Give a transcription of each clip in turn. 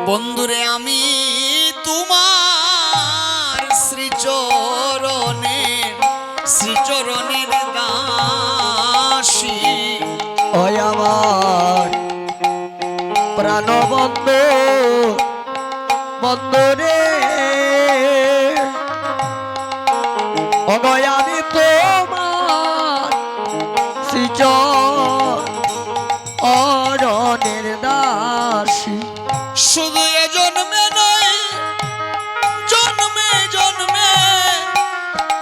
বন্ধুরে আমি তোমার শ্রীচরণের দাসী। ওই আমার প্রাণবন্ধু বন্ধুরে আমি তোমার শ্রীচরণের দাসী। শুধু এ জন্মে নয়, জন্মে জন্মে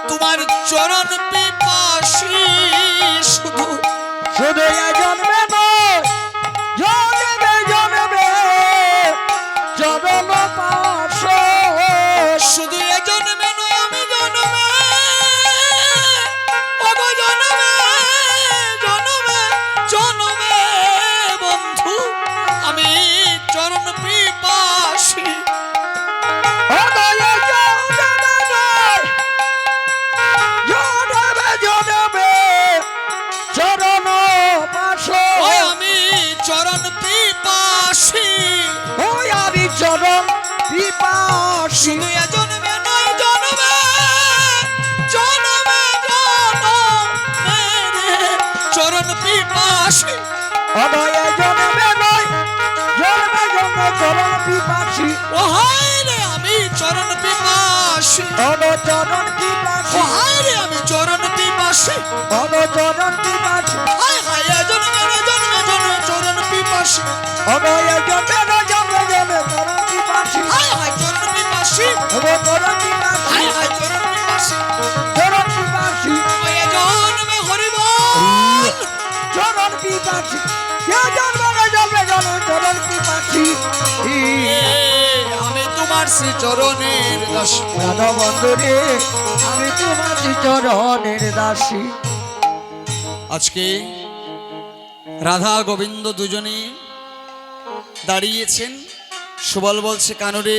তোমার চরণ পিপাসী। শুধু শুধু এ জন্মে নয়, জন্মে জন্মে চরণ পাশে। শুধু এ জন্মে নয়, আমি জন্মে ওগো জন্মে জন্মে জন্মে বন্ধু আমি চরণ পিপাসী। চরণ পিপাসী, ওই আমি চরণ পিপাসী। শুধু এ জন্মে নয়, জন্মে জন্মে জন্মে চরণ পিপাসী। অনয় জন্মে নয়, জন্মে জন্মে চরণ পিপাসী। ও হায় রে আমি চরণ পিপাসী, অনয় চরণ পিপাসী। ও হায় রে আমি চরণ পিপাসী, অনয় চরণ পিপাসী। হায় হায় এ জন্মে নয়, জন্মে জন্মে চরণ পিপাসী। অনয় জন্মে নয়, জন্মে জন্মে চরণ পিপাসী। হায় হায় চরণ পিপাসী, অনয় চরণ পিপাসী। হায় হায় চরণ পিপাসী। চরণ পিপাসী, এ জন্মে হরি বল চরণ পিপাসী। এ জন্মে জন্মে জন্মে চরণ পিপাসী। আমি তোমার শ্রী চরণের দাসী। প্রাণবন্ধুরে আমি তোমার চরণের দাসী। আজকে রাধা গোবিন্দ দুজনে দাঁড়িয়েছেন। সুবল বলছে কানুরে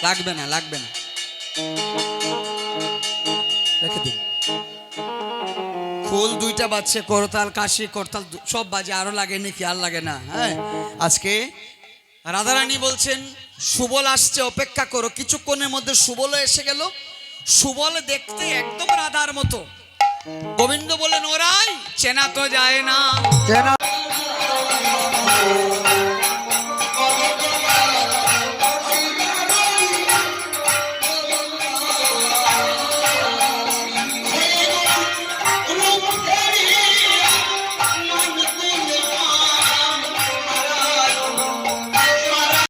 লাগবে না, লাগবে না, রেখে দিন। ফুল দুইটা বাজছে, করতাল কাশি করতাল সব বাজে, আরো লাগে নাকি? আর লাগে না। হ্যাঁ, আজকে রাধারানী বলছেন সুবল আসছে, অপেক্ষা করো। কিছুক্ষণের মধ্যে সুবল এসে গেল। সুবল দেখতে একদম রাধার মতো। গোবিন্দ বলেন ওরাই চেনা তো যায় না।